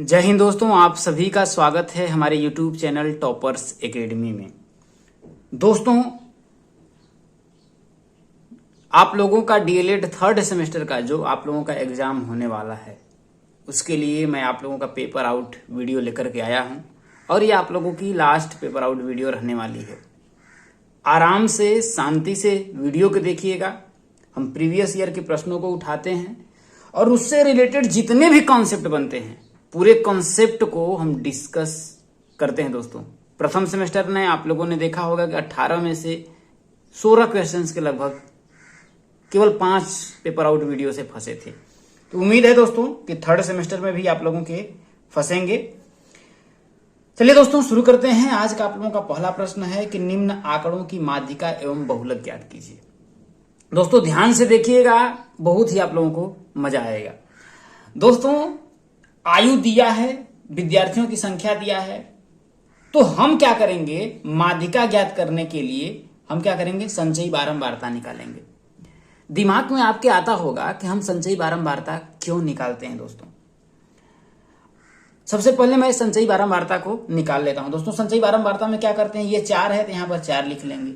जय हिंद दोस्तों, आप सभी का स्वागत है हमारे YouTube चैनल टॉपर्स एकेडमी में। दोस्तों, आप लोगों का डीएलएड थर्ड सेमेस्टर का जो आप लोगों का एग्जाम होने वाला है, उसके लिए मैं आप लोगों का पेपर आउट वीडियो लेकर के आया हूं और ये आप लोगों की लास्ट पेपर आउट वीडियो रहने वाली है। आराम से, शांति से वीडियो को देखिएगा। हम प्रीवियस ईयर के प्रश्नों को उठाते हैं और उससे रिलेटेड जितने भी कॉन्सेप्ट बनते हैं, पूरे कॉन्सेप्ट को हम डिस्कस करते हैं। दोस्तों, प्रथम सेमेस्टर में आप लोगों ने देखा होगा कि 18 में से 16 क्वेश्चंस के लगभग केवल 5 पेपर आउट वीडियो से फंसे थे। तो उम्मीद है दोस्तों कि थर्ड सेमेस्टर में भी आप लोगों के फंसेंगे। चलिए दोस्तों, शुरू करते हैं। आज का आप लोगों का पहला प्रश्न है कि निम्न आंकड़ों की माध्यिका एवं बहुलक ज्ञात कीजिए। दोस्तों, ध्यान से देखिएगा, बहुत ही आप लोगों को मजा आएगा। दोस्तों, आयु दिया है, विद्यार्थियों की संख्या दिया है, तो हम क्या करेंगे, माध्यिका ज्ञात करने के लिए हम क्या करेंगे, संचयी बारंबारता निकालेंगे। दिमाग में आपके आता होगा कि हम संचयी बारंबारता क्यों निकालते हैं। दोस्तों, सबसे पहले मैं संचयी बारंबारता को निकाल लेता हूं। दोस्तों, संचयी बारंबारता में क्या करते हैं, ये 4 है तो यहां पर 4 लिख लेंगे।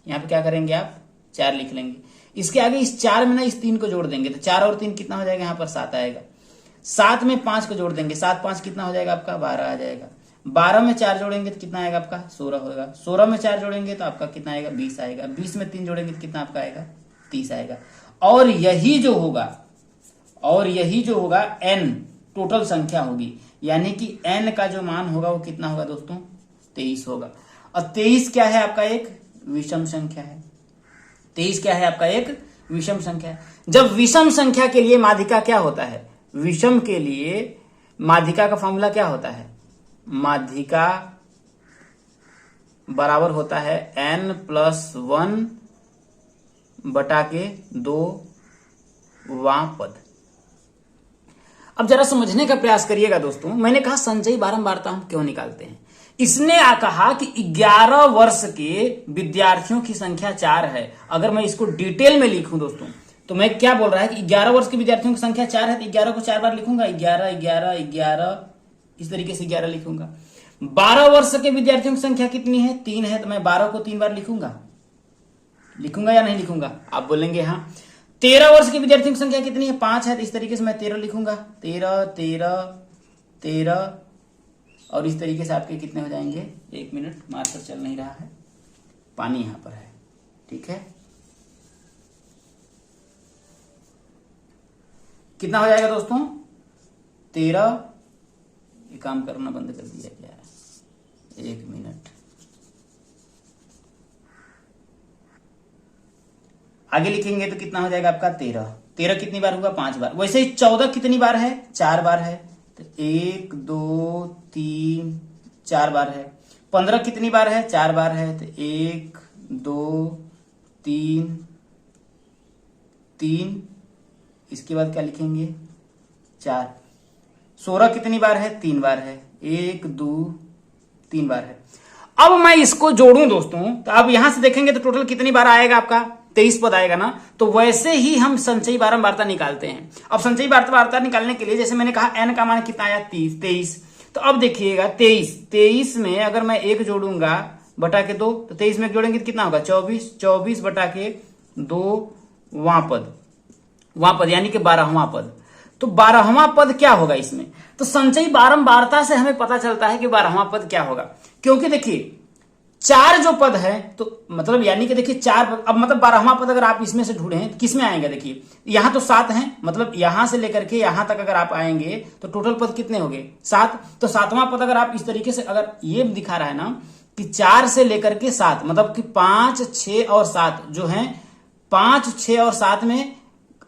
यहां पर क्या करेंगे, आप 4 लिख लेंगे। इसके आगे इस 4 में ना इस 3 को जोड़ देंगे तो 4 और 3 कितना हो जाएगा, यहां पर 7 आएगा। 7 में 5 को जोड़ देंगे, 7 5 कितना हो जाएगा आपका, 12 आ जाएगा। 12 में 4 जोड़ेंगे तो कितना आएगा आपका, 16 होगा। 16 में 4 जोड़ेंगे तो आपका कितना आएगा, 20 आएगा। 20 में 3 जोड़ेंगे तो कितना आपका आएगा, 30 आएगा। और यही जो होगा n टोटल संख्या होगी, यानी कि n का जो मान होगा वो कितना होगा दोस्तों, 23 होगा। और 23 क्या है आपका, एक विषम संख्या है। 23 क्या है आपका, एक विषम संख्या है। जब विषम संख्या के लिए माध्यिका क्या होता है, विषम के लिए माध्यिका का फॉर्मूला क्या होता है, माध्यिका बराबर होता है n+1 बटा के 2वां पद। अब जरा समझने का प्रयास करिएगा दोस्तों। मैंने कहा संचयी बारंबारता हम क्यों निकालते हैं। इसने कहा कि 11 वर्ष के विद्यार्थियों की संख्या 4 है। अगर मैं इसको डिटेल में लिखूं दोस्तों, तो मैं क्या बोल रहा है कि 11 वर्ष के विद्यार्थियों की संख्या 4 है तो 11 को 4 बार लिखूंगा, 11 11 11, इस तरीके से 11 लिखूंगा। 12 वर्ष के विद्यार्थियों की संख्या कितनी है, 3 है, तो मैं 12 को 3 बार लिखूंगा या नहीं लिखूंगा, आप बोलेंगे हाँ। 13 वर्ष के विद्यार्थियों की संख्या कितनी है, 5 है, तो इस तरीके से मैं 13 लिखूंगा। 13 13 13 और इस तरीके से आपके कितने हो जाएंगे, 1 मिनट, मार्कर चल नहीं रहा है, पानी यहां पर है, ठीक है। कितना हो जाएगा दोस्तों, 13, ये काम करना बंद कर दिया क्या है, 1 मिनट, आगे लिखेंगे तो कितना हो जाएगा आपका 13। 13 कितनी बार होगा, 5 बार। वैसे ही 14 कितनी बार है, 4 बार है, तो 1 2 3 4 बार है। 15 कितनी बार है, 4 बार है, तो 1 2 3 3, इसके बाद क्या लिखेंगे, 4। 16 कितनी बार है, 3 बार है, 1 2 3 बार है। अब मैं इसको जोड़ूं दोस्तों, तो अब यहां से देखेंगे तो टोटल कितनी बार आएगा आपका, 23 पद आएगा ना। तो वैसे ही हम संचयी बारंबारता निकालते हैं। अब संचयी बारंबारता निकालने के लिए जैसे मैंने कहा n का मान कितना आया, 23। तो अब देखिएगा 23 में अगर मैं 1 जोड़ूंगा बटा के 2, तो 23 में जोड़ेंगे तो कितना होगा, 24 बटा के 2वां पद यानी कि 12वां पद। तो 12वां पद क्या होगा इसमें, तो संचयी बारंबारता से हमें पता चलता है कि 12वां पद क्या होगा। क्योंकि देखिए 4 जो पद है, तो मतलब यानी कि देखिए 4 पद, अब मतलब 12वां पद अगर आप इसमें से ढूंढें तो किसमें आएंगे, देखिए यहां तो 7 हैं, मतलब यहां से लेकर के यहां तक अगर आप आएंगे तो टोटल पद कितने हो गए, 7। तो 7वां पद अगर आप इस तरीके से, अगर ये दिखा रहा है ना कि 4 से लेकर के 7, मतलब कि 5 6 और 7 जो है, 5 6 और 7 में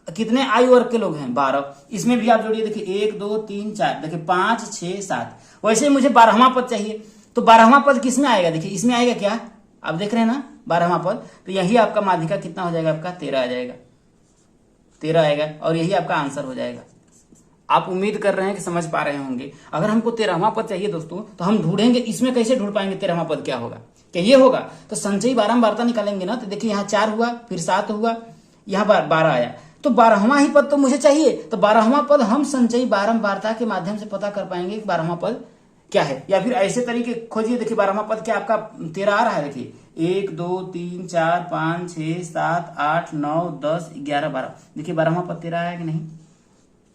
कितने आयु वर्ग के लोग हैं, 12। इसमें भी आप जोड़िए, देखिए 1 2 3 4, देखिए 5 6 7। वैसे ही मुझे 12वां पद चाहिए, तो 12वां पद किसमें आएगा, देखिए इसमें आएगा क्या, आप देख रहे हैं ना 12वां पद। तो यही आपका माध्यिका कितना हो जाएगा आपका, 13 आ जाएगा, 13 आएगा और यही आपका आंसर हो जाएगा। आप उम्मीद कर रहे हैं कि समझ पा रहे होंगे। अगर हमको 13वां पद चाहिए दोस्तों, तो हम ढूंढेंगे, इसमें कैसे ढूंढ पाएंगे 13वां पद क्या होगा, क्या ये होगा। तो संचयी बारंबारता निकालेंगे ना, तो देखिए यहाँ 4 हुआ, फिर 7 हुआ, यहाँ 12 आया। तो 12वां ही पद तो मुझे चाहिए। तो 12वां पद हम संचयी बारंबारता के माध्यम से पता कर पाएंगे कि 12वां पद क्या है। या फिर ऐसे तरीके खोजिए, देखिए 12वां पद क्या आपका 13 आ रहा है। देखिए 1 2 3 4 5 6 7 8 9 10 11 12। देखिए 12वां पद 13 आया कि नहीं,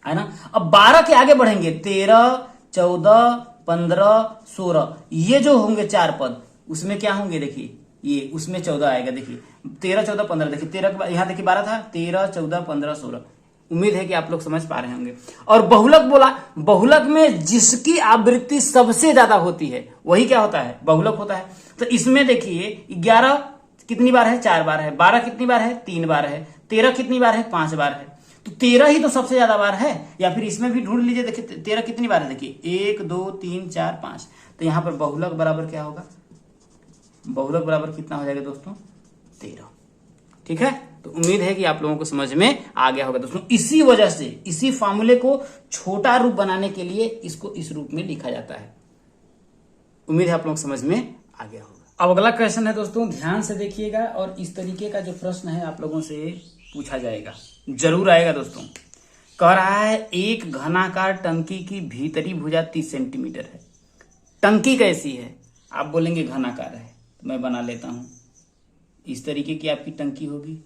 है ना। अब 12 के आगे बढ़ेंगे, 13 14 15 16, ये जो होंगे 4 पद उसमें क्या होंगे, देखिए ये उसमें 14 आएगा। देखिए 13 14 15, देखिए 13 के बाद यहाँ देखिए 12 था, 13 14 15 16। उम्मीद है कि आप लोग समझ पा रहे होंगे। और बहुलक बोला, बहुलक में जिसकी आवृत्ति सबसे ज्यादा होती है वही क्या होता है, बहुलक होता है। तो इसमें देखिए 11 कितनी बार है, 4 बार है। 12 कितनी बार है, 3 बार है। 13 कितनी बार है, 5 बार है। तो 13 ही तो सबसे ज्यादा बार है। या फिर इसमें भी ढूंढ लीजिए, देखिए 13 कितनी बार है, देखिए 1 2 3 4 5। तो यहां पर बहुलक बराबर क्या होगा, बहुलक बराबर कितना हो जाएगा दोस्तों, 13। ठीक है, तो उम्मीद है कि आप लोगों को समझ में आ गया होगा दोस्तों। इसी वजह से इसी फार्मूले को छोटा रूप बनाने के लिए इसको इस रूप में लिखा जाता है। उम्मीद है आप लोगों को समझ में आ गया होगा। अब अगला क्वेश्चन है दोस्तों, ध्यान से देखिएगा और इस तरीके का जो प्रश्न है आप लोगों से पूछा जाएगा, जरूर आएगा दोस्तों। कह रहा है एक घनाकार टंकी की भीतरी भुजा 30 सेंटीमीटर है। टंकी कैसी है, आप बोलेंगे घनाकार है, तो मैं बना लेता हूं। इस तरीके की आपकी टंकी होगी,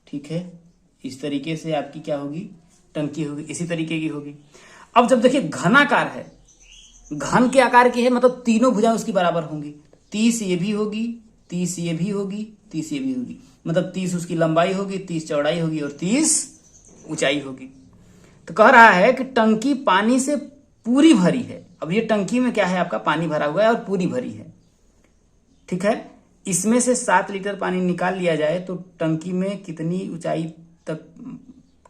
ठीक है, इस तरीके से आपकी क्या होगी, टंकी होगी, इसी तरीके की होगी। अब जब देखिए घनाकार है, घन के आकार की है, मतलब तीनों भुजाएं उसकी बराबर होंगी। 30 ये भी होगी, 30 ये भी होगी, 30 ये भी होगी, मतलब 30 उसकी लंबाई होगी, 30 चौड़ाई होगी और 30 ऊंचाई होगी। तो कह रहा है कि टंकी पानी से पूरी भरी है। अब ये टंकी में क्या है, आपका पानी भरा हुआ है और पूरी भरी है, ठीक है। इसमें से 7 लीटर पानी निकाल लिया जाए तो टंकी में कितनी ऊंचाई तक,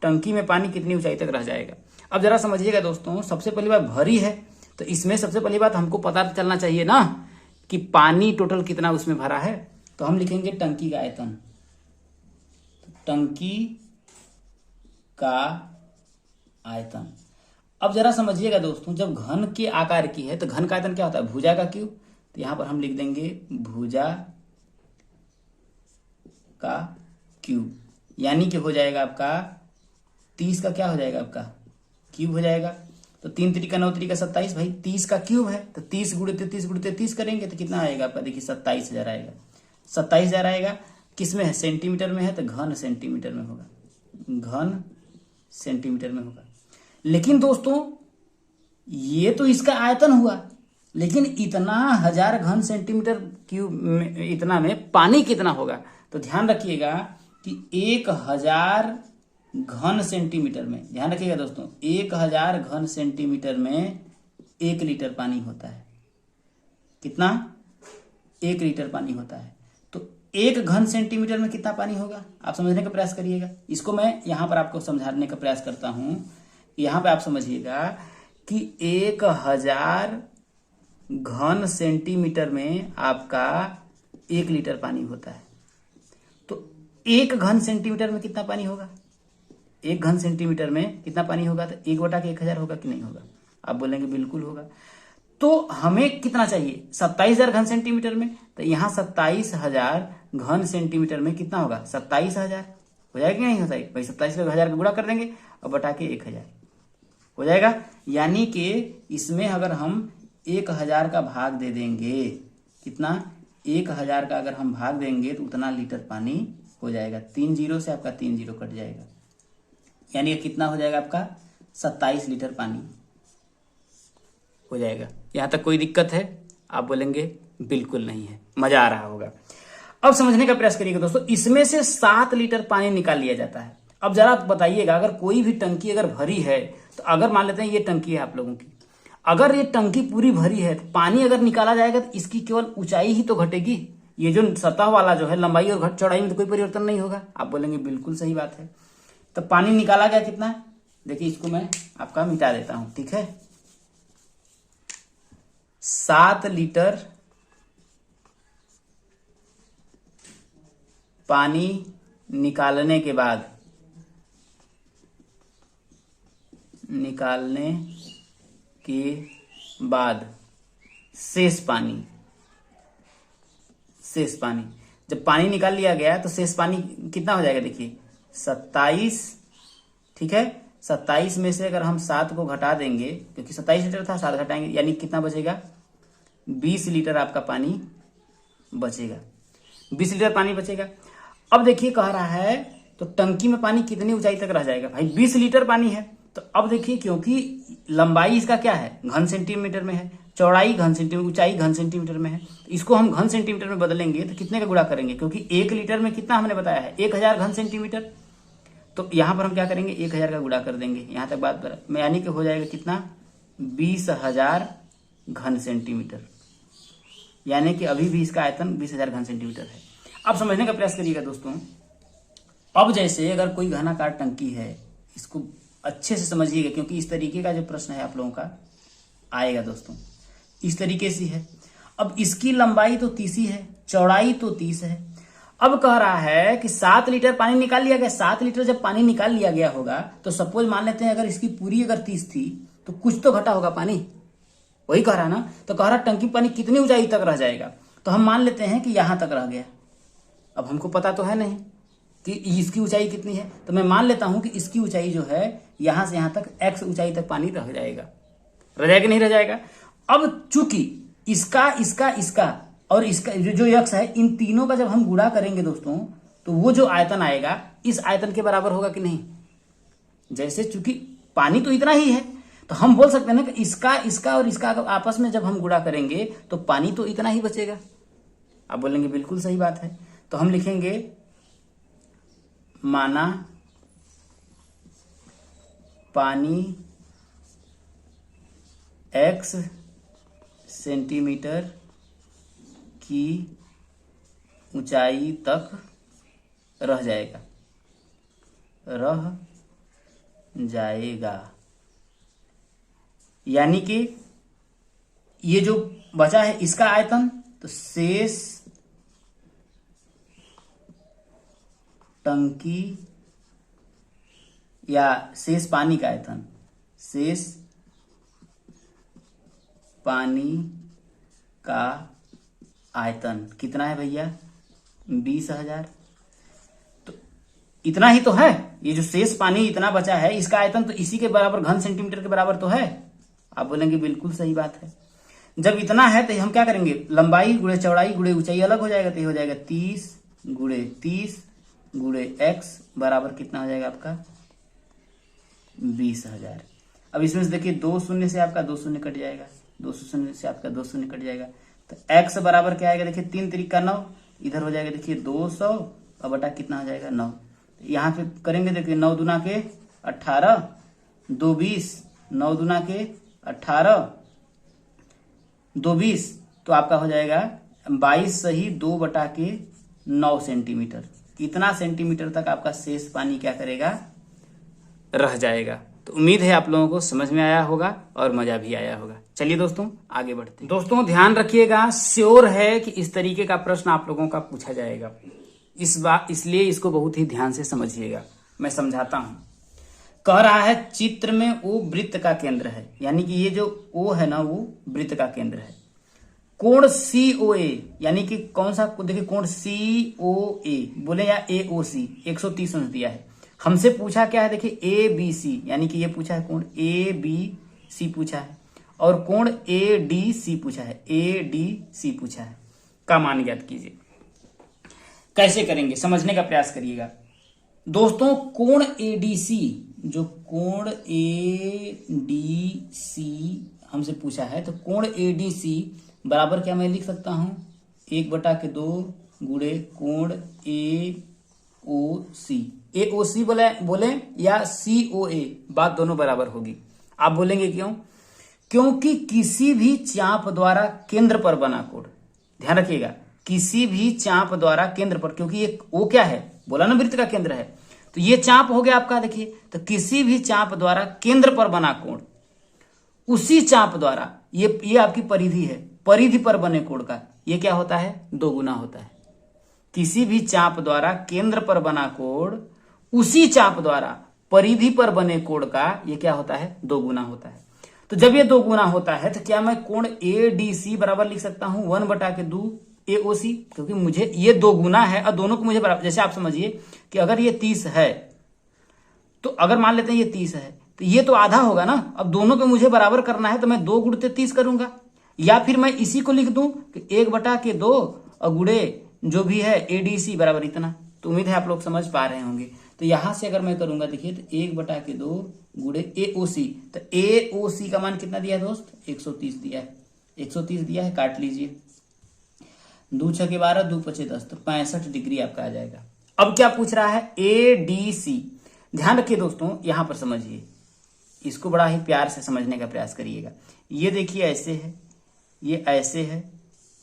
टंकी में पानी कितनी ऊंचाई तक रह जाएगा। अब जरा समझिएगा दोस्तों, सबसे पहली बात भरी है, तो इसमें सबसे पहली बात हमको पता चलना चाहिए ना कि पानी टोटल कितना उसमें भरा है। तो हम लिखेंगे टंकी का आयतन, टंकी का आयतन। अब जरा समझिएगा दोस्तों, जब घन के आकार की है तो घन का आयतन क्या होता है, भुजा का क्यूब। तो यहां पर हम लिख देंगे भुजा का क्यूब, यानी कि हो जाएगा आपका 30 का क्या हो जाएगा, आपका क्यूब हो जाएगा। तो 3 त्रिका 9 त्रिका 27, भाई 30 का क्यूब है, तो 30 गुणित 30 करेंगे तो कितना आएगा आपका, देखिए 27,000 आएगा। 27,000 आएगा, किस में है, सेंटीमीटर में है, तो घन सेंटीमीटर में होगा, घन सेंटीमीटर में होगा। लेकिन दोस्तों ये तो इसका आयतन हुआ, लेकिन इतना 1000 घन सेंटीमीटर क्यूब में, इतना में पानी कितना होगा। तो ध्यान रखिएगा कि 1000 घन सेंटीमीटर में, ध्यान रखिएगा दोस्तों, 1000 घन सेंटीमीटर में 1 लीटर पानी होता है। कितना, 1 लीटर पानी होता है। तो 1 घन सेंटीमीटर में कितना पानी होगा, आप समझने का प्रयास करिएगा। इसको मैं यहां पर आपको समझाने का प्रयास करता हूं। यहां पे आप समझिएगा कि 1000 घन सेंटीमीटर में आपका 1 लीटर पानी होता है। तो 1 घन सेंटीमीटर में कितना पानी होगा, 1 घन सेंटीमीटर में कितना पानी होगा, तो 1/1000 होगा कि नहीं होगा, आप बोलेंगे बिल्कुल होगा। तो हमें कितना चाहिए, 27,000 घन सेंटीमीटर में। तो यहां 27,000 घन सेंटीमीटर में कितना होगा, 27,000 हो जाएगा कि नहीं होता है भाई। 27,000 का गुणा कर देंगे और बटा के 1000 हो जाएगा। यानी कि इसमें अगर हम 1000 का भाग दे देंगे, कितना, 1000 का अगर हम भाग देंगे तो उतना लीटर पानी हो जाएगा। 3 जीरो से आपका 3 जीरो कट जाएगा, यानी कितना हो जाएगा आपका 27 लीटर पानी हो जाएगा। यहां तक कोई दिक्कत है, आप बोलेंगे बिल्कुल नहीं है, मजा आ रहा होगा। अब समझने का प्रयास करिएगा दोस्तों, इसमें से 7 लीटर पानी निकाल लिया जाता है। अब जरा आप बताइएगा, अगर कोई भी टंकी अगर भरी है, तो अगर मान लेते हैं ये टंकी है आप लोगों की, अगर ये टंकी पूरी भरी है तो पानी अगर निकाला जाएगा तो इसकी केवल ऊंचाई ही तो घटेगी, ये जो सतह वाला जो है लंबाई और चौड़ाई में तो कोई परिवर्तन नहीं होगा। आप बोलेंगे बिल्कुल सही बात है। तो पानी निकाला गया कितना, देखिए इसको मैं आपका मिटा देता हूं, ठीक है। 7 लीटर पानी निकालने के बाद शेष पानी जब पानी निकाल लिया गया तो शेष पानी कितना हो जाएगा, देखिए 27, ठीक है। 27 में से अगर हम 7 को घटा देंगे, क्योंकि 27 लीटर था, 7 घटाएंगे यानी कितना बचेगा, 20 लीटर आपका पानी बचेगा, 20 लीटर पानी बचेगा। अब देखिए कह रहा है तो टंकी में पानी कितनी ऊंचाई तक रह जाएगा, भाई 20 लीटर पानी है। तो अब देखिए क्योंकि लंबाई इसका क्या है, घन सेंटीमीटर में है, चौड़ाई घन सेंटीमीटर, ऊंचाई घन सेंटीमीटर में है, इसको हम घन सेंटीमीटर में बदलेंगे तो कितने का गुणा करेंगे, क्योंकि 1 लीटर में कितना हमने बताया है 1000 घन सेंटीमीटर। तो यहां पर हम क्या करेंगे, 1000 का गुणा कर देंगे, यहां तक बात में, यानी कि हो जाएगा कितना, 20,000 घन सेंटीमीटर, यानी कि अभी भी इसका आयतन 20,000 घन सेंटीमीटर है। अब समझने का प्रयास करिएगा दोस्तों। अब जैसे अगर कोई घनाकार टंकी है, इसको अच्छे से समझिएगा क्योंकि इस तरीके का जो प्रश्न है आप लोगों का आएगा दोस्तों, इस तरीके से है। अब इसकी लंबाई तो 30 ही है, चौड़ाई तो 30 है। अब कह रहा है कि 7 लीटर पानी निकाल लिया गया। 7 लीटर जब पानी निकाल लिया गया होगा तो सपोज मान लेते हैं अगर इसकी पूरी अगर 30 थी तो कुछ तो घटा होगा पानी, वही कह रहा ना। तो कह रहा टंकी पानी कितनी ऊंचाई तक रह जाएगा, तो हम मान लेते हैं कि यहां तक रह गया। अब हमको पता तो है नहीं कि इसकी ऊंचाई कितनी है, तो मैं मान लेता हूं कि इसकी ऊंचाई जो है यहां से यहां तक x ऊंचाई तक पानी रह जाएगा, कि नहीं रह जाएगा। अब चूंकि इसका इसका इसका और इसका जो x है, इन तीनों का जब हम गुणा करेंगे दोस्तों तो वो जो आयतन आएगा इस आयतन के बराबर होगा कि नहीं। जैसे चूंकि पानी तो इतना ही है तो हम बोल सकते हैं ना कि इसका इसका और इसका आपस में जब हम गुणा करेंगे तो पानी तो इतना ही बचेगा। आप बोलेंगे बिल्कुल सही बात है, तो हम लिखेंगे माना पानी x सेंटीमीटर की ऊंचाई तक रह जाएगा, यानी कि ये जो बचा है इसका आयतन, तो शेष टंकी या शेष पानी का आयतन, शेष पानी का आयतन कितना है भैया, 20,000। तो इतना ही तो है, ये जो शेष पानी इतना बचा है इसका आयतन तो इसी के बराबर, घन सेंटीमीटर के बराबर तो है। आप बोलेंगे बिल्कुल सही बात है। जब इतना है तो हम क्या करेंगे, लंबाई गुणे चौड़ाई गुणे ऊंचाई अलग हो जाएगा, तो ये हो जाएगा 30 गुणे 30 गुणे x बराबर कितना हो जाएगा आपका 20,000। अब इसमें से देखिए 2 शून्य से आपका 2 शून्य कट जाएगा, 2 शून्य से आपका 2 शून्य कट जाएगा, तो x बराबर क्या आएगा, देखिए 3 त्रिका 9, इधर हो जाएगा देखिए 200 और बटा कितना हो जाएगा 9। यहाँ पे करेंगे देखिए 9 दूना के 18, 2 20, 9 दूना के 18, 2 20, तो आपका हो जाएगा 22 सही 2 बटा के 9 सेंटीमीटर। इतना सेंटीमीटर तक आपका शेष पानी क्या करेगा, रह जाएगा। तो उम्मीद है आप लोगों को समझ में आया होगा और मजा भी आया होगा। चलिए दोस्तों आगे बढ़ते हैं। दोस्तों ध्यान रखिएगा, श्योर है कि इस तरीके का प्रश्न आप लोगों का पूछा जाएगा, इस बात इसलिए इसको बहुत ही ध्यान से समझिएगा। मैं समझाता हूं। कह रहा है चित्र में O वृत्त का केंद्र है, यानी कि ये जो O है ना वो वृत्त का केंद्र है। कोण COA यानी कि कौन सा, देखिए कोण COA बोले या AOC 130 अंश दिया है। हमसे पूछा क्या है, देखिए ABC यानी कि ये पूछा है कोण ABC पूछा है, और कोण ADC पूछा है, ADC पूछा है का मान ज्ञात कीजिए। कैसे करेंगे समझने का प्रयास करिएगा दोस्तों। कोण ADC, जो कोण ADC हमसे पूछा है, तो कोण ADC बराबर क्या मैं लिख सकता हूं, 1/2 गुणे कोण AOC बोले या COA, बात दोनों बराबर होगी। आप बोलेंगे क्यों, क्योंकि किसी भी चाप द्वारा केंद्र पर बना कोण, ध्यान रखिएगा, किसी भी चाप द्वारा केंद्र पर, क्योंकि ये O क्या है, बोला ना वृत्त का केंद्र है, तो ये चाप हो गया आपका। देखिए तो किसी भी चाप द्वारा केंद्र पर बना कोण, उसी चाप द्वारा, ये आपकी परिधि है, परिधि पर बने कोण का ये क्या होता है, 2 गुना होता है। किसी भी चाप द्वारा केंद्र पर बना कोण उसी चाप द्वारा परिधि पर बने कोण का ये क्या होता है, 2 गुना होता है। तो जब ये 2 गुना होता है तो क्या मैं कोण ADC बराबर लिख सकता हूं 1/2 AOC, क्योंकि मुझे ये 2 गुना है और दोनों को मुझे बराबर, जैसे आप समझिए कि अगर ये 30 है तो अगर मान लेते हैं ये 30 है तो ये तो आधा होगा ना। अब दोनों को मुझे बराबर करना है तो मैं 2 गुणते 30 करूंगा, या फिर मैं इसी को लिख दूं कि 1/2 और गुणे जो भी है ADC बराबर इतना। तो उम्मीद है आप लोग समझ पा रहे होंगे। तो यहां से अगर मैं करूंगा देखिए तो 1/2 गुणे AOC, तो AOC का मान कितना दिया है दोस्त? 130 दिया है। 130 दिया है, काट लीजिए। 2 6 के 12, 2 5 10, तो 65 डिग्री आपका आ जाएगा। अब क्या पूछ रहा है? ADC। ध्यान रखिए दोस्तों, यहां पर समझिए, इसको बड़ा ही प्यार से समझने का प्रयास करिएगा। ये देखिए ऐसे है, ये ऐसे है,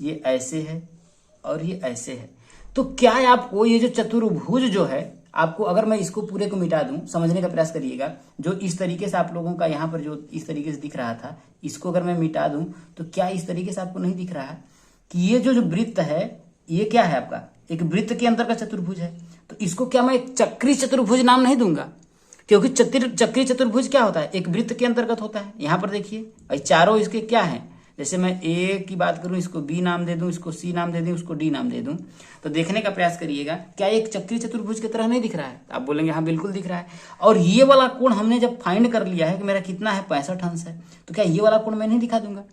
ये ऐसे है और ये ऐसे है। तो क्या है आपको ये जो चतुर्भुज जो है, आपको अगर मैं इसको पूरे को मिटा दूं, समझने का प्रयास करिएगा। जो इस तरीके से आप लोगों का यहाँ पर जो इस तरीके से दिख रहा था, इसको अगर मैं मिटा दूं तो क्या इस तरीके से आपको नहीं दिख रहा है कि ये जो वृत्त है ये क्या है आपका? एक वृत्त के अंदर का चतुर्भुज है। तो इसको क्या मैं एक चक्री चतुर्भुज नाम नहीं दूंगा? क्योंकि चक्री चतुर्भुज क्या होता है? एक वृत्त के अंतर्गत होता है। यहां पर देखिए चारों इसके क्या है, जैसे मैं ए की बात करूं, इसको बी नाम दे दूं, इसको सी नाम दे दूं, इसको डी नाम दे दूं, तो देखने का प्रयास करिएगा क्या एक चक्री चतुर्भुज की तरह नहीं दिख रहा है? आप बोलेंगे हाँ बिल्कुल दिख रहा है। और ये वाला कोण हमने जब फाइंड कर लिया है कि मेरा कितना है, 65 अंश है, तो क्या ये वाला कोण मैं नहीं दिखा दूंगा?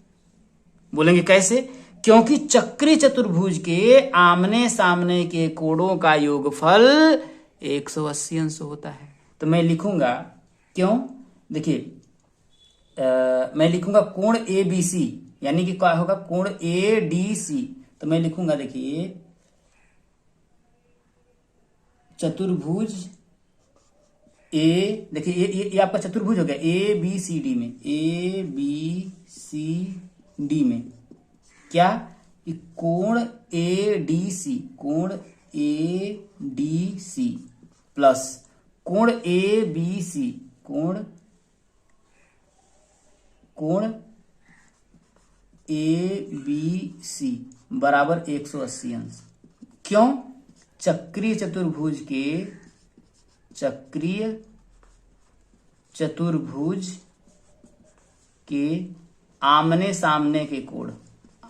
बोलेंगे कैसे? क्योंकि चक्री चतुर्भुज के आमने सामने के कोणों का योगफल 180 अंश होता है। तो मैं लिखूंगा, क्यों? देखिए मैं लिखूंगा कोण ABC, यानी कि क्या होगा? कोण ADC। तो मैं लिखूंगा देखिए चतुर्भुज A, देखिए ये आपका चतुर्भुज हो गया ABCD में, ABCD में क्या कि कोण ADC, कोण ADC प्लस कोण ABC, कोण ABC बराबर 180 अंश। क्यों? चक्रीय चतुर्भुज के आमने सामने के कोण,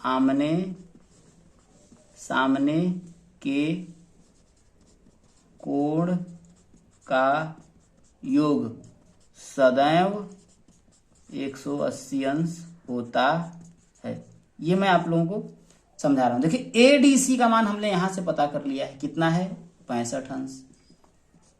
आमने सामने के कोण का योग सदैव 180 अंश होता है। ये मैं आप लोगों को समझा रहा हूं। देखिए ADC का मान हमने यहां से पता कर लिया है, कितना है? 65 अंश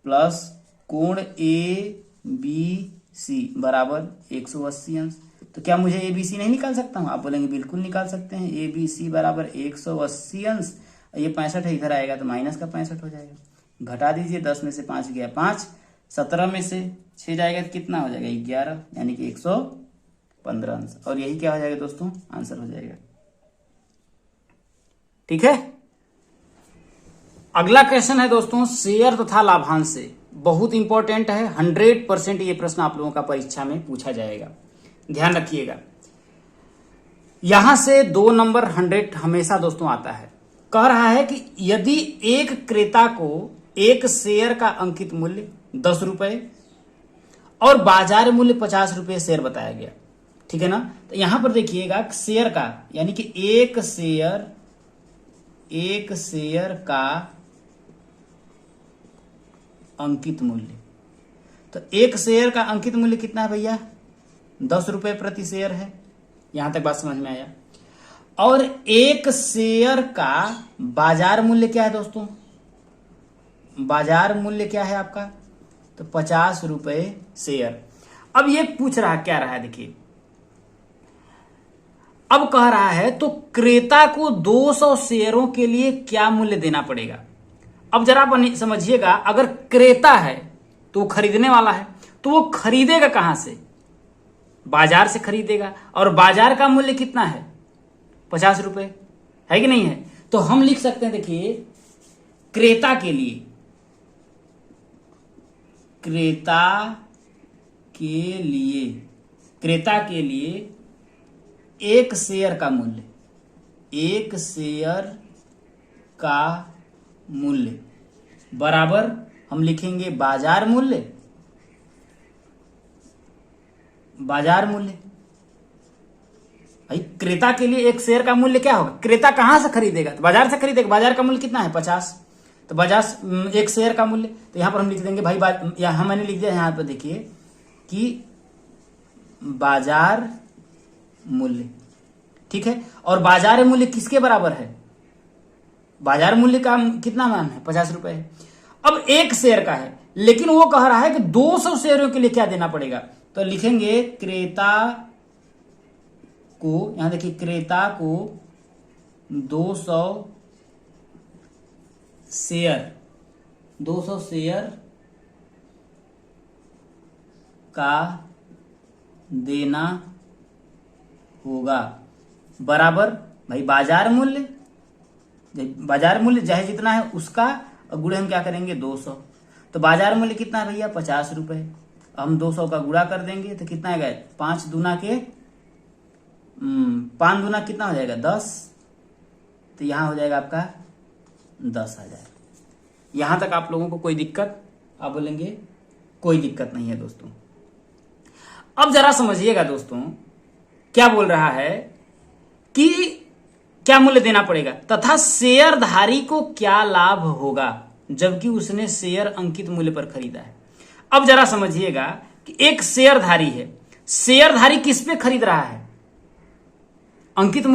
प्लस कोण ABC बराबर 180 अंश। तो क्या मुझे ABC नहीं निकाल सकता हूं? आप बोलेंगे बिल्कुल निकाल सकते हैं। ABC बराबर 180 अंश, ये 65 है, इधर आएगा तो माइनस का 65 हो जाएगा। घटा दीजिए, 10 में से 5 गया 5, 17 में से 6 जाएगा तो कितना हो जाएगा? 11, यानी कि 115 अंश। और यही क्या हो जाएगा दोस्तों? आंसर हो जाएगा। ठीक है। अगला क्वेश्चन है दोस्तों शेयर तथा लाभांश से, बहुत इंपॉर्टेंट है। 100% ये प्रश्न आप लोगों का परीक्षा में पूछा जाएगा, ध्यान रखिएगा। यहां से 2 नंबर 100 हमेशा दोस्तों आता है। कह रहा है कि यदि एक क्रेता को एक शेयर का अंकित मूल्य 10 रुपए और बाजार मूल्य 50 रुपए शेयर बताया गया, ठीक है ना? तो यहां पर देखिएगा शेयर का, यानी कि एक शेयर का अंकित मूल्य। तो एक शेयर का अंकित मूल्य कितना है भैया? 10 रुपए प्रति शेयर है। यहां तक बात समझ में आया? और एक शेयर का बाजार मूल्य क्या है दोस्तों? बाजार मूल्य क्या है आपका? तो 50 रुपए शेयर। अब ये पूछ रहा क्या रहा है, देखिए अब कह रहा है तो क्रेता को 200 शेयरों के लिए क्या मूल्य देना पड़ेगा? अब जरा आप समझिएगा, अगर क्रेता है तो वो खरीदने वाला है, तो वो खरीदेगा कहां से? बाजार से खरीदेगा। और बाजार का मूल्य कितना है? 50 रुपए, है कि नहीं है? तो हम लिख सकते हैं, देखिए क्रेता के लिए एक शेयर का मूल्य बराबर हम लिखेंगे बाजार मूल्य, भाई क्रेता के लिए एक शेयर का मूल्य क्या होगा, क्रेता कहां से खरीदेगा, तो बाजार से खरीदेगा, बाजार का मूल्य कितना है 50, तो बाजार एक शेयर का मूल्य, तो यहां पर हम लिख देंगे भाई यहां मैंने लिख दिया, यहां पर देखिए कि बाजार मूल्य, ठीक है। और बाजार मूल्य किसके बराबर है, बाजार मूल्य का कितना मान है 50 रुपए है। अब एक शेयर का है, लेकिन वो कह रहा है कि 200 शेयरों के लिए क्या देना पड़ेगा, तो लिखेंगे क्रेता को, यहां देखिए क्रेता को 200 शेयर का देना होगा, बराबर भाई बाजार मूल्य चाहे जितना है उसका, और गुणे हम क्या करेंगे 200, तो बाजार मूल्य कितना है भैया 50 रुपए, हम 200 का गुणा कर देंगे तो कितना आएगा 5 दूना कितना हो जाएगा 10, तो यहां हो जाएगा आपका 10,000। यहां तक आप लोगों को कोई दिक्कत, आप बोलेंगे कोई दिक्कत नहीं है दोस्तों। अब जरा समझिएगा दोस्तों, क्या बोल रहा है कि क्या मूल्य देना पड़ेगा तथा शेयरधारी को क्या लाभ होगा जबकि उसने शेयर अंकित मूल्य पर खरीदा है। अब जरा समझिएगा कि एक शेयरधारी है, शेयरधारी किस पे खरीद रहा है, अंकित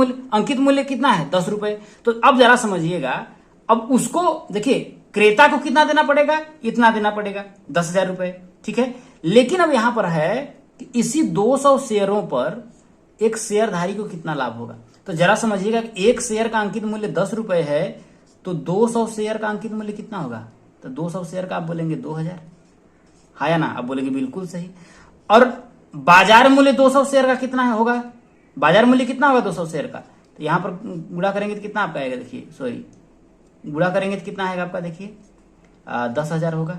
मूल्य कितना है 10 रुपए, तो अब जरा समझिएगा, अब उसको देखिए क्रेता को कितना देना पड़ेगा, इतना देना पड़ेगा 10,000 रुपए, ठीक है। लेकिन अब यहां पर है कि इसी 200 शेयरों पर एक शेयरधारी को कितना लाभ होगा, तो जरा समझिएगा कि एक शेयर का अंकित मूल्य 10 रुपए है, तो 200 शेयर का अंकित मूल्य कितना होगा, तो 200 शेयर का आप बोलेंगे 2,000, हाँ या ना, आप बोलेंगे बिल्कुल सही। और बाजार मूल्य 200 शेयर का कितना होगा, बाजार मूल्य कितना होगा 200 शेयर का, तो यहां पर गुणा करेंगे तो कितना आपका आएगा, देखिए सॉरी गुणा करेंगे तो कितना आएगा आपका, देखिए 10,000 होगा,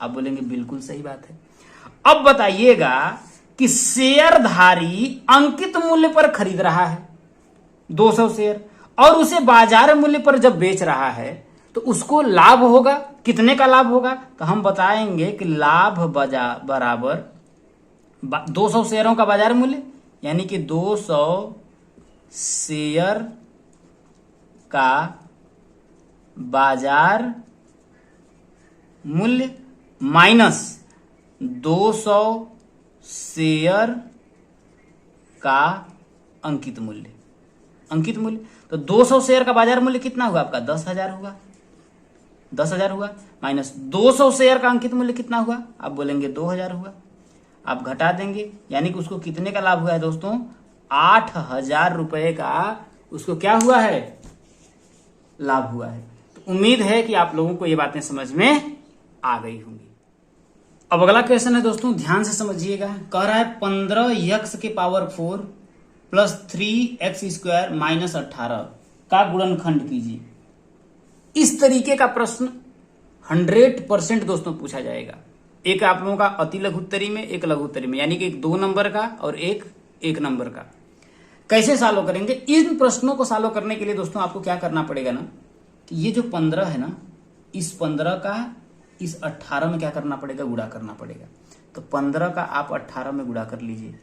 आप बोलेंगे बिल्कुल सही बात है। अब बताइएगा कि शेयरधारी अंकित मूल्य पर खरीद रहा है 200 शेयर, और उसे बाजार मूल्य पर जब बेच रहा है तो उसको लाभ होगा, कितने का लाभ होगा, तो हम बताएंगे कि लाभ बराबर 200 शेयरों का बाजार मूल्य, यानी कि 200 शेयर का बाजार मूल्य माइनस 200 शेयर का अंकित मूल्य, तो 200 शेयर का बाजार मूल्य कितना हुआ आपका 10,000 होगा, 10,000 हुआ, माइनस 200 शेयर का अंकित मूल्य कितना हुआ, आप बोलेंगे 2,000 हुआ, आप घटा देंगे, यानी कि उसको कितने का लाभ हुआ है दोस्तों, 8,000 रुपए का उसको क्या हुआ है, लाभ हुआ है। तो उम्मीद है कि आप लोगों को ये बातें समझ में आ गई होंगी। अब अगला क्वेश्चन है दोस्तों, ध्यान से समझिएगा, कह रहा है 15x⁴ प्लस 3x² माइनस 18 का गुणनखंड कीजिए। इस तरीके का प्रश्न 100% दोस्तों पूछा जाएगा, एक आप लोगों का अति लघु उत्तरी में, एक लघु उत्तरी में, यानी कि एक 2 नंबर का और एक नंबर का। कैसे सॉल्व करेंगे इन प्रश्नों को, सॉल्व करने के लिए दोस्तों आपको क्या करना पड़ेगा ना, कि ये जो 15 है ना, इस 15 का इस 18 में क्या करना पड़ेगा, गुणा करना पड़ेगा। तो 15 का आप 18 में गुणा कर लीजिए,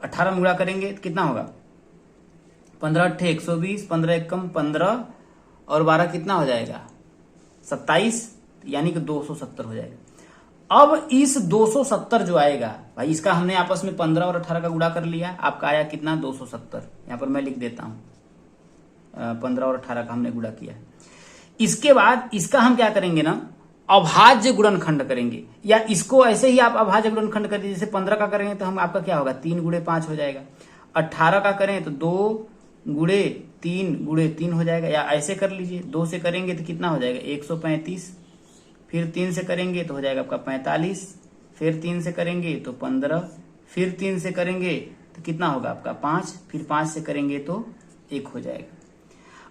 18 में गुणा करेंगे तो कितना होगा, 15 × 8 = 120, 15 × 1 = 15 और 12 कितना हो जाएगा 27, यानी कि 270 हो जाएगा। अब इस 270 जो आएगा भाई, इसका हमने आपस में 15 और 18 का गुणा कर लिया, आपका आया कितना 270, यहां पर मैं लिख देता हूं 15 और 18 का हमने गुणा किया। इसके बाद इसका हम क्या करेंगे ना, अभाज्य गुणनखंड करेंगे, या इसको ऐसे ही आप अभाज्य गुणनखंड कर दीजिए। जैसे 15 का करेंगे तो हम आपका क्या होगा 3 × 5 हो जाएगा, 18 का करें तो 2 × 3 हो जाएगा, या ऐसे कर लीजिए, 2 से करेंगे तो कितना हो जाएगा 135, फिर 3 से करेंगे तो हो जाएगा आपका 45, फिर 3 से करेंगे तो 15, फिर 3 से करेंगे तो कितना होगा आपका 5, फिर 5 से करेंगे तो 1 हो जाएगा।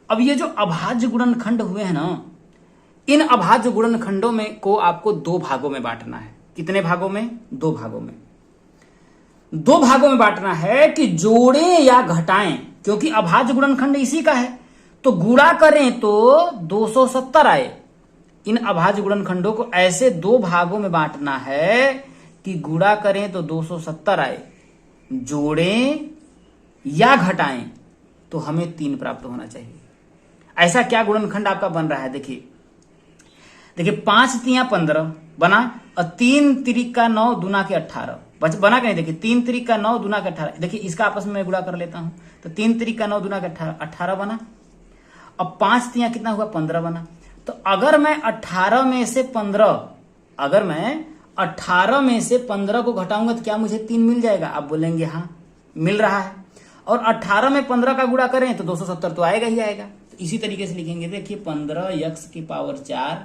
अब ये जो अभाज्य गुणनखंड हुए हैं ना, इन अभाज्य गुणनखंडों में को आपको 2 भागों में बांटना है। कितने भागों में, 2 भागों में। 2 भागों में बांटना है कि जोड़ें या घटाएं, क्योंकि अभाज्य गुणनखंड इसी का है, तो गुणा करें तो 270 आए। इन अभाज्य गुणनखंडों को ऐसे 2 भागों में बांटना है कि गुणा करें तो 270 आए, जोड़ें या घटाएं तो हमें 3 प्राप्त होना चाहिए। ऐसा क्या गुणनखंड आपका बन रहा है? देखिए 5 तिया 15 बना और 3 तिरिका 9 दूना के 18 बना के नहीं। देखिए 3 तिरिका 9 दूना के 18। देखिए इसका आपस में मैं गुणा कर लेता हूं तो 3 तिरिका 9 दूना के 18 बना। अब 5 तिया कितना हुआ? 15 बना। तो अगर मैं 18 में से 15 को घटाऊंगा तो क्या मुझे 3 मिल जाएगा? आप बोलेंगे हाँ मिल रहा है। और 18 में 15 का गुणा करें तो 270 तो आएगा ही आएगा। तो इसी तरीके से लिखेंगे। देखिए 15x की पावर 4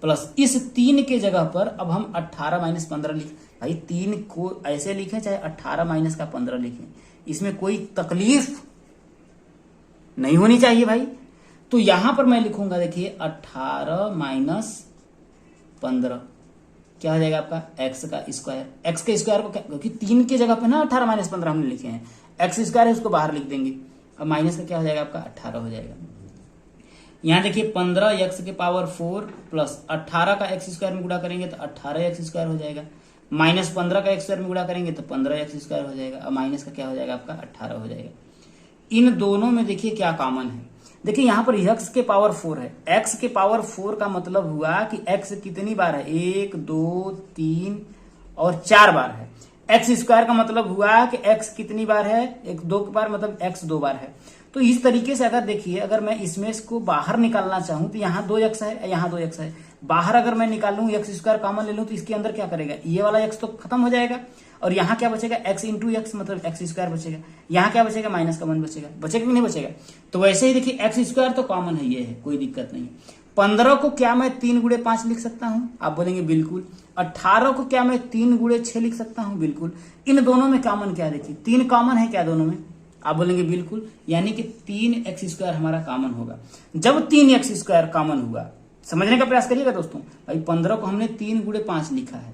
प्लस इस 3 के जगह पर अब हम 18 माइनस 15 लिख। भाई 3 को ऐसे लिखें चाहे 18 माइनस का 15 लिखें, इसमें कोई तकलीफ नहीं होनी चाहिए भाई। तो यहां पर मैं लिखूंगा, देखिए 18 माइनस 15 क्या हो जाएगा आपका? एक्स का स्क्वायर। एक्स के स्क्वायर को क्या, क्योंकि 3 की जगह पे ना 18 माइनस 15 हमने लिखे हैं, एक्स स्क्वायर है उसको बाहर लिख देंगे। अब माइनस का क्या हो जाएगा आपका? 18 हो जाएगा। यहां देखिए 15 एक्स के पावर 4 प्लस 18 का एक्स स्क्वायर में गुणा करेंगे तो 18 एक्स स्क्वायर हो जाएगा, माइनस 15 का एक्स स्क्वायर में गुणा करेंगे तो 15 एक्स स्क्वायर हो जाएगा। अब माइनस का क्या हो जाएगा आपका? 18 हो जाएगा। इन दोनों में देखिए क्या कॉमन है। देखिए यहां पर x के पावर 4 है। x के पावर 4 का मतलब हुआ कि x कितनी बार है? 1 2 3 और 4 बार है। एक्स स्क्वायर का मतलब हुआ कि x कितनी बार है? 1 2 बार, मतलब x 2 बार है। तो इस तरीके से अगर देखिए, अगर मैं इसमें इसको बाहर निकालना चाहूं तो यहाँ 2x है, यहाँ 2x है। बाहर अगर मैं निकालूं एक्स स्क्वायर कॉमन ले लूं तो इसके अंदर क्या करेगा? ये वाला x तो खत्म हो जाएगा और यहाँ क्या बचेगा? x इंटू एक्स मतलब एक्स स्क्वायर बचेगा। यहाँ क्या बचेगा? माइनस का 1 बचेगा। बचेगा कि नहीं बचेगा? तो वैसे ही देखिए एक्स स्क्वायर तो कॉमन है, ये है, कोई दिक्कत नहीं। 15 को क्या मैं 3 गुणे 5 लिख सकता हूं? आप बोलेंगे बिल्कुल। 18 को क्या मैं 3 गुणे 6 लिख सकता हूं? बिल्कुल। इन दोनों में कॉमन क्या है? देखिए 3 कॉमन है क्या दोनों में? आप बोलेंगे बिल्कुल। यानी कि 3 एक्स स्क्वायर हमारा कॉमन होगा। जब 3 एक्स स्क्वायर कॉमन हुआ, समझने का प्रयास करिएगा दोस्तों। भाई 15 को हमने 3 गुणे 5 लिखा है,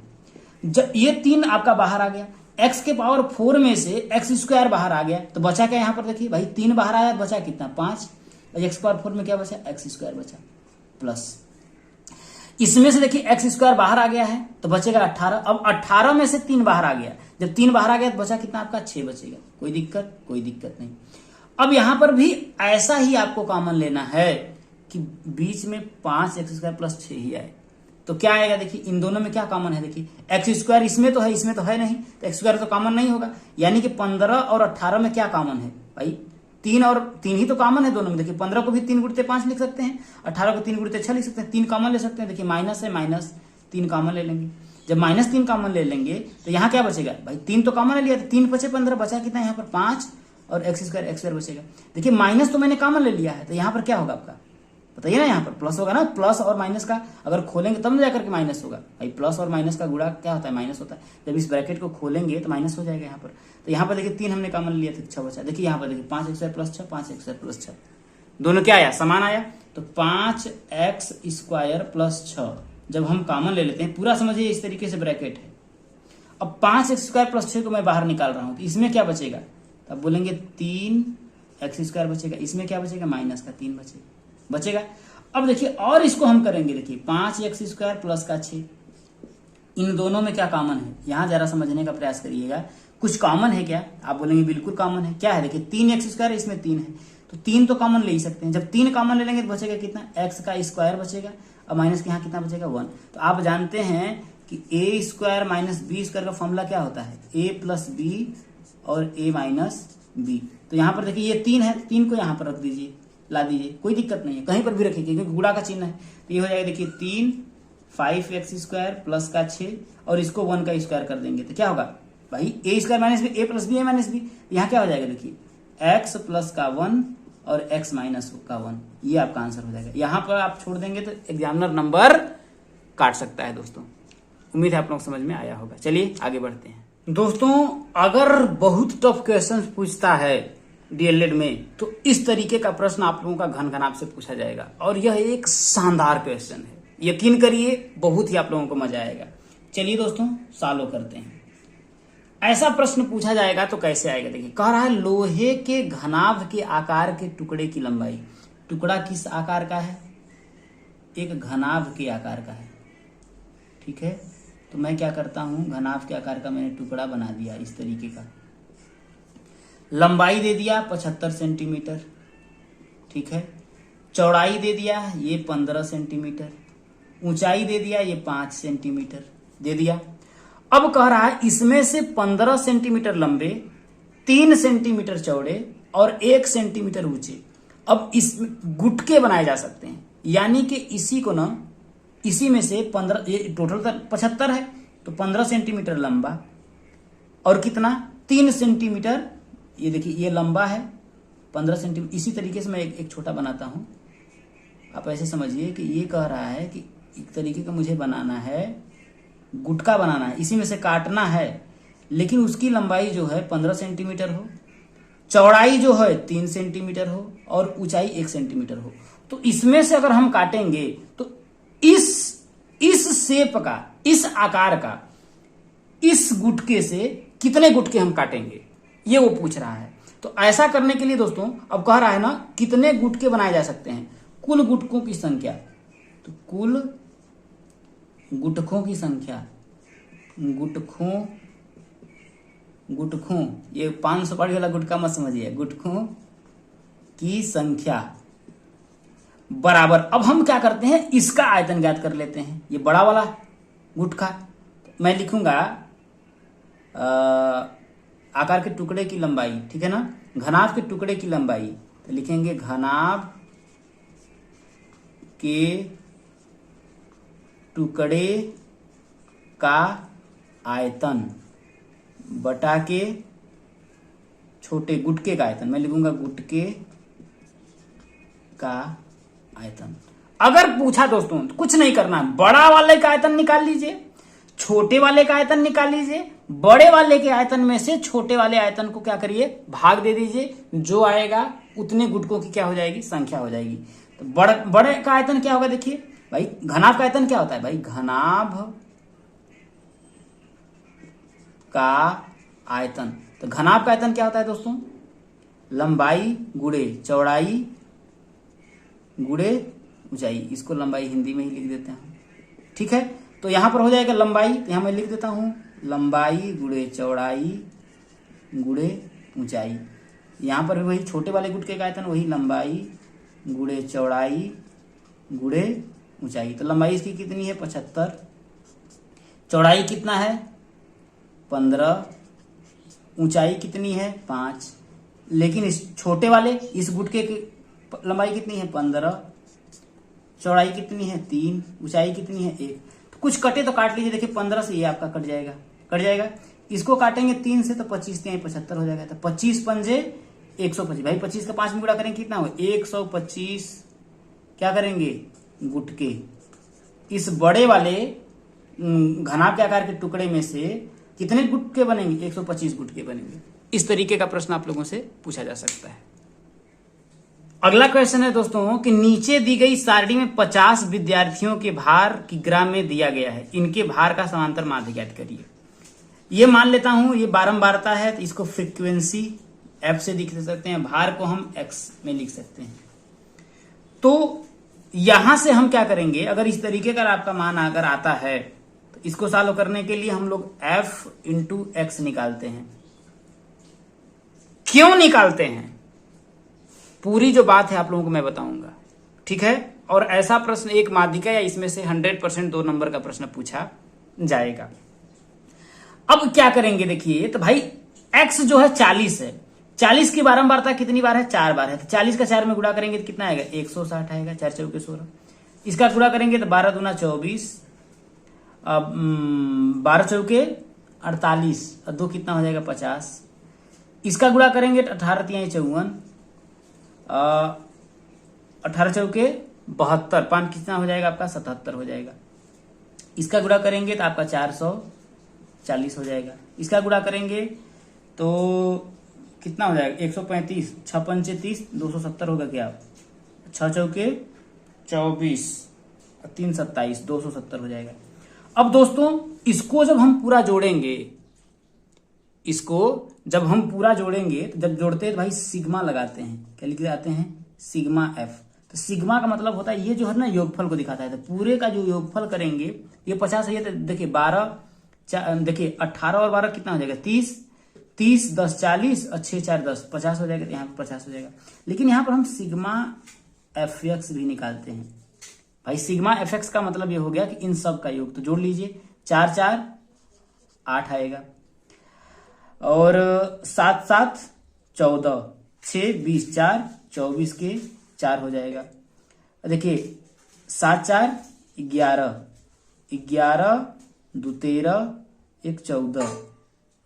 जब ये 3 आपका बाहर आ गया, x के पावर 4 में से एक्स स्क्वायर बाहर आ गया तो बचा क्या? यहां पर देखिए भाई 3 बाहर आया, बचा कितना? 5। और एक्स पावर 4 में क्या बचा? एक्स स्क्वायर बचा प्लस इसमें से देखिए एक्स स्क्वायर बाहर आ गया है तो बचेगा 18। अब 18 में से 3 बाहर आ गया, जब 3 बाहर आ गया तो बचा कितना आपका? 6 बचेगा। कोई दिक्कत? कोई दिक्कत नहीं। अब यहां पर भी ऐसा ही आपको कॉमन लेना है कि बीच में 5 एक्स स्क्वायर प्लस 6 ही आए तो क्या आएगा? देखिए इन दोनों में क्या कॉमन है? देखिए एक्स स्क्वायर इसमें तो है, इसमें तो है नहीं, तो एक्स स्क्वायर तो कॉमन नहीं होगा। यानी कि 15 और 18 में क्या कॉमन है? भाई 3 और 3 ही तो कॉमन है दोनों में। देखिए 15 को भी 3 गुणित 5 लिख सकते हैं, 18 को 3 गुणित 6 लिख सकते हैं, 3 कॉमन ले सकते हैं। देखिए माइनस है, माइनस 3 कॉमन ले लेंगे। जब माइनस 3 कॉमन ले लेंगे तो यहाँ क्या बचेगा? भाई 3 तो कॉमन ले लिया, 3 बचे 15, बचा कितना यहाँ पर? 5 और एक्स स्क्वायर बचेगा। देखिए माइनस तो मैंने कॉमन ले लिया है तो यहाँ पर क्या होगा आपका? बताइए ना, यहाँ पर प्लस होगा ना। प्लस और माइनस का अगर खोलेंगे तब ना जाकर के माइनस होगा। भाई प्लस और माइनस का गुणा क्या होता है? माइनस होता है। जब इस ब्रैकेट को खोलेंगे तो माइनस हो जाएगा यहाँ पर। तो यहाँ पर देखिए 3 हमने कॉमन लिया तो 6 बचा। देखिए यहाँ पर देखिए 5 एक्स प्लस 6, 5 एक्स प्लस 6, दोनों क्या आया? समान आया। तो 5 एक्स स्क्वायर प्लस 6 जब हम कॉमन ले लेते हैं, पूरा समझिए इस तरीके से ब्रैकेट है। अब 5 एक्स स्क्वायर प्लस 6 को मैं बाहर निकाल रहा हूं तो इसमें क्या बचेगा? तब बोलेंगे 3 एक्स स्क्वायर बचेगा। इसमें क्या बचेगा? माइनस का 3 बचेगा। अब देखिए और इसको हम करेंगे। देखिए 5 एक्स स्क्वायर प्लस का 6, इन दोनों में क्या कॉमन है? यहां जरा समझने का प्रयास करिएगा। कुछ कॉमन है क्या? आप बोलेंगे बिल्कुल कॉमन है। क्या है? देखिए 3 एक्स स्क्वायर है, इसमें 3 है तो 3 तो कॉमन ले ही सकते हैं। जब 3 कॉमन ले लेंगे तो बचेगा कितना? एक्स का स्क्वायर बचेगा और माइनस के यहाँ कितना बचेगा? 1। तो आप जानते हैं कि ए स्क्वायर माइनस बी स्क्वायर का फॉर्मूला क्या होता है? ए प्लस बी और ए माइनस बी। तो यहाँ पर देखिए ये 3 है, 3 को यहाँ पर रख दीजिए, ला दीजिए, कोई दिक्कत नहीं है, कहीं पर भी रखिए क्योंकि गुणा का चिन्ह है। तो ये हो जाएगा देखिए 3 5 एक्स स्क्वायर प्लस का 6 और इसको 1 का स्क्वायर कर देंगे तो क्या होगा? भाई ए स्क्वायर माइनस बी, ए प्लस बी, ए माइनस बी। यहाँ क्या हो जाएगा? देखिए एक्स प्लस का 1 और एक्स माइनस का 1, ये आपका आंसर हो जाएगा। यहाँ पर आप छोड़ देंगे तो एग्जामिनर नंबर काट सकता है। दोस्तों उम्मीद है आप लोग समझ में आया होगा। चलिए आगे बढ़ते हैं। दोस्तों अगर बहुत टफ क्वेश्चन पूछता है डीएलएड में तो इस तरीके का प्रश्न आप लोगों का घन घन आपसे पूछा जाएगा और यह एक शानदार क्वेश्चन है। यकीन करिए बहुत ही आप लोगों को मजा आएगा। चलिए दोस्तों सॉल्व करते हैं। ऐसा प्रश्न पूछा जाएगा तो कैसे आएगा? देखिए कह रहा है लोहे के घनाभ के आकार के टुकड़े की लंबाई। टुकड़ा किस आकार का है? एक घनाभ के आकार का है। ठीक है, तो मैं क्या करता हूं, घनाभ के आकार का मैंने टुकड़ा बना दिया इस तरीके का। लंबाई दे दिया 75 सेंटीमीटर, ठीक है। चौड़ाई दे दिया ये 15 सेंटीमीटर, ऊंचाई दे दिया ये 5 सेंटीमीटर दे दिया। अब कह रहा है इसमें से 15 सेंटीमीटर लंबे, 3 सेंटीमीटर चौड़े और 1 सेंटीमीटर ऊंचे। अब इस गुटके बनाए जा सकते हैं, यानी कि इसी को ना, इसी में से 15, ये टोटल 75 है तो 15 सेंटीमीटर लंबा और कितना 3 सेंटीमीटर, ये देखिए ये लंबा है 15 सेंटीमीटर। इसी तरीके से मैं एक छोटा बनाता हूं, आप ऐसे समझिए कि ये कह रहा है कि एक तरीके का मुझे बनाना है, गुटका बनाना है, इसी में से काटना है, लेकिन उसकी लंबाई जो है 15 सेंटीमीटर हो, चौड़ाई जो है 3 सेंटीमीटर हो और ऊंचाई 1 सेंटीमीटर हो। तो इसमें से अगर हम काटेंगे तो इस शेप का, इस आकार का, इस गुटके से कितने गुटके हम काटेंगे, ये वो पूछ रहा है। तो ऐसा करने के लिए दोस्तों अब कह रहा है ना कितने गुटके बनाए जा सकते हैं, कुल गुटकों की संख्या। तो कुल गुटकों की संख्या, गुटकों ये 500 सुपारी वाला गुटका मत समझिए, गुटकों की संख्या बराबर। अब हम क्या करते हैं, इसका आयतन ज्ञात कर लेते हैं। ये बड़ा वाला गुटखा मैं लिखूंगा आकार के टुकड़े की लंबाई, ठीक है ना, घनाभ के टुकड़े की लंबाई, तो लिखेंगे घनाभ के टुकड़े का आयतन बटा के छोटे गुटके का आयतन, मैं लिखूंगा गुटके का आयतन। अगर पूछा दोस्तों तो कुछ नहीं करना, बड़ा वाले का आयतन निकाल लीजिए, छोटे वाले का आयतन निकाल लीजिए, बड़े वाले के आयतन में से छोटे वाले आयतन को क्या करिए, भाग दे दीजिए, जो आएगा उतने गुटकों की क्या हो जाएगी, संख्या हो जाएगी। तो बड़े का आयतन क्या होगा, देखिए भाई घनाभ का आयतन क्या होता है भाई, घनाभ का आयतन। तो घनाभ का आयतन क्या होता है दोस्तों, लंबाई गुणे चौड़ाई गुणे ऊंचाई। इसको लंबाई हिंदी में ही लिख देते हैं, ठीक है। तो यहां पर हो जाएगा लंबाई, तो यहां मैं लिख देता हूं लंबाई गुणे चौड़ाई गुणे ऊंचाई। यहां पर भी वही छोटे वाले गुटके का आयतन, वही लंबाई गुणे चौड़ाई गुणे ऊंचाई। तो लंबाई इसकी कितनी है 75, चौड़ाई कितना है 15, ऊंचाई कितनी है 5। लेकिन इस छोटे वाले इस गुटके की लंबाई कितनी है 15, चौड़ाई कितनी है 3, ऊंचाई कितनी है 1। तो कुछ कटे तो काट लीजिए, देखिए 15 से ये आपका कट जाएगा। इसको काटेंगे 3 से तो 25 से 75 हो जाएगा। तो 25 पंजे 125, भाई 25 का 5 में गुणा करेंगे कितना हो 125 क्या करेंगे गुटके। इस बड़े वाले घनाभ के आकार के टुकड़े में से कितने गुटके बनेंगे, 125 गुटके बनेंगे। इस तरीके का प्रश्न आप लोगों से पूछा जा सकता है। अगला क्वेश्चन है दोस्तों कि नीचे दी गई सारणी में 50 विद्यार्थियों के भार की ग्राम में दिया गया है, इनके भार का समांतर माध्य ज्ञात करिए। ये मान लेता हूं ये बारंबारता है, तो इसको फ्रीक्वेंसी एफ से लिख सकते हैं, भार को हम एक्स में लिख सकते हैं। तो यहां से हम क्या करेंगे, अगर इस तरीके का आपका मान अगर आता है तो इसको सॉल्व करने के लिए हम लोग एफ इंटू एक्स निकालते हैं। क्यों निकालते हैं, पूरी जो बात है आप लोगों को मैं बताऊंगा, ठीक है। और ऐसा प्रश्न एक माध्यिका या इसमें से 100% 2 नंबर का प्रश्न पूछा जाएगा। अब क्या करेंगे देखिए, तो भाई x जो है 40 है, 40 की बारंबारता कितनी बार है 4 बार है। तो 40 का 4 में गुणा करेंगे तो कितना आएगा 160 आएगा, 4 चौके 16। इसका गुणा करेंगे तो 12 दूना 24, 12 चौके 48 और 2 कितना हो जाएगा 50। इसका गुणा करेंगे तो 18 तिहाई 54, 18 चौके 72, 5 कितना हो जाएगा आपका 77 हो जाएगा। इसका गुणा करेंगे तो आपका 440 हो जाएगा। इसका गुणा करेंगे तो कितना हो जाएगा 135, 6 पंचे 30, 270 होगा क्या, 6 चौके 24 और 3 27, 270 हो जाएगा। अब दोस्तों इसको जब हम पूरा जोड़ेंगे, इसको जब हम पूरा जोड़ेंगे तो जब जोड़ते हैं तो भाई सिग्मा लगाते हैं, क्या लिख आते हैं सिग्मा एफ। तो सिग्मा का मतलब होता है ये जो है ना योगफल को दिखाता है। तो पूरे का जो योगफल करेंगे ये 50 है, तो देखिए 12 देखिए 18 और 12 कितना हो जाएगा 30, 30 10 40 और 6 4 10 50 हो जाएगा, यहाँ पर 50 हो जाएगा। लेकिन यहाँ पर हम सिग्मा एफ एक्स भी निकालते हैं भाई। सिग्मा एफ एक्स का मतलब ये हो गया कि इन सब का योग, तो जोड़ लीजिए 4 4 8 आएगा, और 7 7 14, 6 20 4 24 के 4 हो जाएगा। देखिए 7 4 11, 11 2 13 1 14,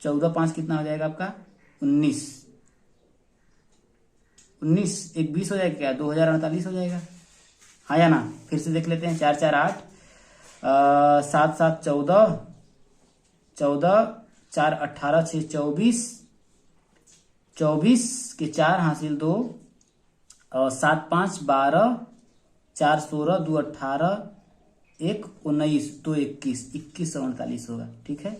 14 5 कितना हो जाएगा आपका 19, 19 1 20 हो जाएगा क्या, 2048 हो जाएगा, हाँ या ना। फिर से देख लेते हैं, 4 4 8, 7 7 14, 14 4 18 6 24, 24 के 4 हासिल 2, और 7 5 12, 4 16 2 18, 1 19 2 21, 2148 होगा। ठीक है,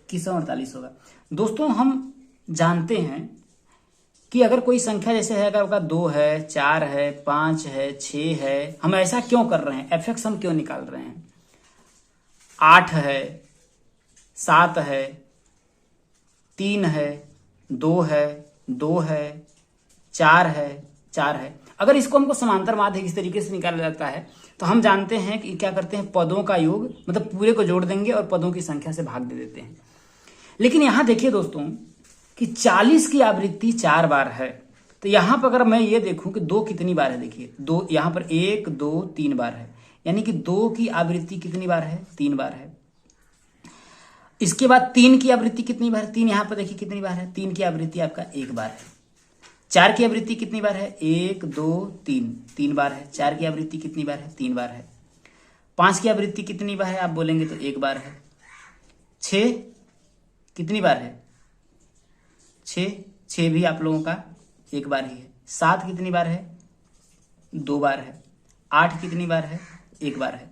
2148 होगा। दोस्तों हम जानते हैं कि अगर कोई संख्या जैसे है, अगर 2 है 4 है 5 है 6 है, हम ऐसा क्यों कर रहे हैं, एफ एक्स हम क्यों निकाल रहे हैं। 8 है 7 है 3 है 2 है 2 है 4 है 4 है। अगर इसको हमको समांतर माध्य इस तरीके से निकाला जाता है तो हम जानते हैं कि क्या करते हैं, पदों का योग मतलब पूरे को जोड़ देंगे और पदों की संख्या से भाग दे देते हैं। लेकिन यहां देखिए दोस्तों कि 40 की आवृत्ति 4 बार है, तो यहां पर अगर मैं ये देखूं कि 2 कितनी बार है, देखिए 2 यहां पर 1 2 3 बार है, यानी कि 2 की आवृत्ति कितनी बार है, 3 बार है। इसके बाद 3 की आवृत्ति कितनी बार है, 3 यहां पर देखिए कितनी बार है, 3 की आवृत्ति आपका 1 बार है। 4 की आवृत्ति कितनी बार है, 1 2 3, 3 बार है। 4 की आवृत्ति कितनी बार है, 3 बार है। 5 की आवृत्ति कितनी बार है आप बोलेंगे तो 1 बार है। 6 कितनी बार है, 6 भी आप लोगों का 1 बार ही है। 7 कितनी बार है, 2 बार है। 8 कितनी बार है, 1 बार है।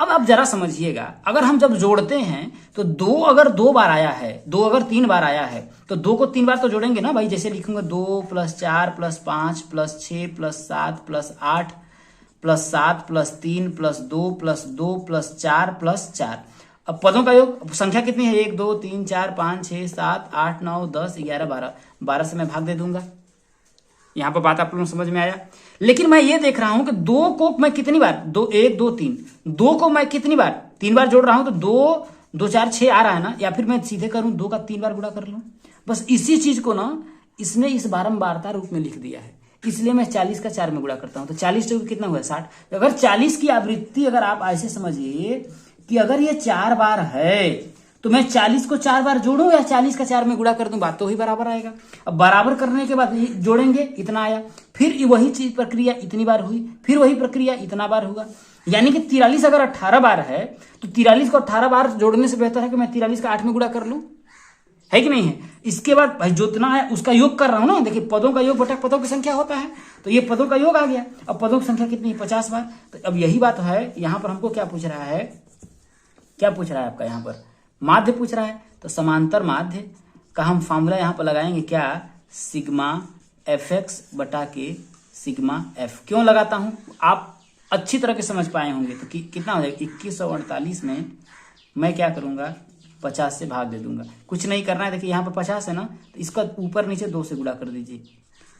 अब आप जरा समझिएगा, अगर हम जब जोड़ते हैं तो 2 अगर 2 बार आया है, 2 अगर 3 बार आया है, तो 2 को 3 बार तो जोड़ेंगे ना भाई। जैसे लिखूंगा 2 + 4 + 5 + 6 + 7 + 8 + 7 + 3 + 2 + 2 + 4 + 4। अब पदों का योग संख्या कितनी है, 1 2 3 4 5 6 7 8 9 10 11 12, 12 से मैं भाग दे दूंगा। यहां पर बात आप लोगों को समझ में आया। लेकिन मैं ये देख रहा हूं कि 2 को मैं कितनी बार, 2 1 2 3, 2 को मैं कितनी बार 3 बार जोड़ रहा हूं, तो 2 2 4 6 आ रहा है ना, या फिर मैं सीधे करूं 2 का 3 बार गुणा कर लूं। बस इसी चीज को ना इसने इस बारंबारता रूप में लिख दिया है, इसलिए मैं 40 का 4 में गुणा करता हूं, तो 40 टू कितना हुआ 60। अगर 40 की आवृत्ति अगर आप ऐसे समझिए कि अगर ये 4 बार है तो मैं 40 को 4 बार जोड़ूं या 40 का 4 में गुणा कर दूं, बात तो ही बराबर आएगा। अब बराबर करने के बाद जोड़ेंगे, इतना आया, फिर वही चीज प्रक्रिया इतनी बार हुई, फिर वही प्रक्रिया इतना बार हुआ। यानी कि 43 अगर 18 बार है तो 43 को 18 बार जोड़ने से बेहतर है कि मैं 43 का 8 में गुणा कर लूं, है कि नहीं है। इसके बाद भाई जितना है उसका योग कर रहा हूं ना, देखिए पदों का योग बटा पदों की संख्या होता है, तो ये पदों का योग आ गया। अब पदों की संख्या कितनी है, 50 बार। तो अब यही बात है, यहां पर हमको क्या पूछ रहा है, क्या पूछ रहा है आपका, यहां पर माध्य पूछ रहा है। तो समांतर माध्य का हम फॉर्मूला यहां पर लगाएंगे क्या, सिग्मा एफ एक्स बटा के सिग्मा एफ। क्यों लगाता हूं आप अच्छी तरह के समझ पाए होंगे। तो कितना हो जाएगा, 2148 में मैं क्या करूंगा, 50 से भाग दे दूंगा। कुछ नहीं करना है, देखिए यहाँ पर 50 है ना, तो इसका ऊपर नीचे 2 से गुणा कर दीजिए,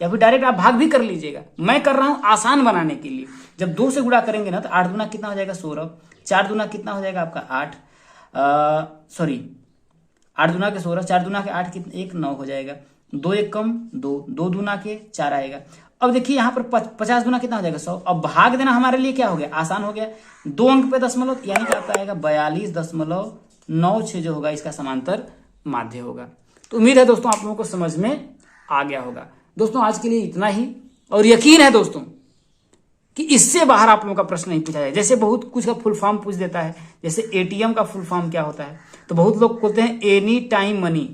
या फिर डायरेक्ट आप भाग भी कर लीजिएगा। मैं कर रहा हूं आसान बनाने के लिए। जब 2 से गुणा करेंगे ना तो 8 दूना कितना हो जाएगा 16, 4 दूना कितना हो जाएगा आपका 8, 8 दूना के 16, 4 दूना के 8 कितना 1 9 हो जाएगा। 2 1 कम 2, 2 दूना के 4 आएगा। अब देखिए यहाँ पर 50 दूना कितना हो जाएगा 100। अब भाग देना हमारे लिए क्या हो गया, आसान हो गया। 2 अंक पे दशमलव, यानी कि आपका आएगा 42.96 जो होगा इसका समांतर माध्य होगा। तो उम्मीद है दोस्तों आप लोगों को समझ में आ गया होगा। दोस्तों आज के लिए इतना ही, और यकीन है दोस्तों कि इससे बाहर आप लोगों का प्रश्न नहीं पूछा जाए। जैसे बहुत कुछ का फुल फॉर्म पूछ देता है, जैसे एटीएम का फुल फॉर्म क्या होता है, तो बहुत लोग बोलते हैं एनी टाइम मनी।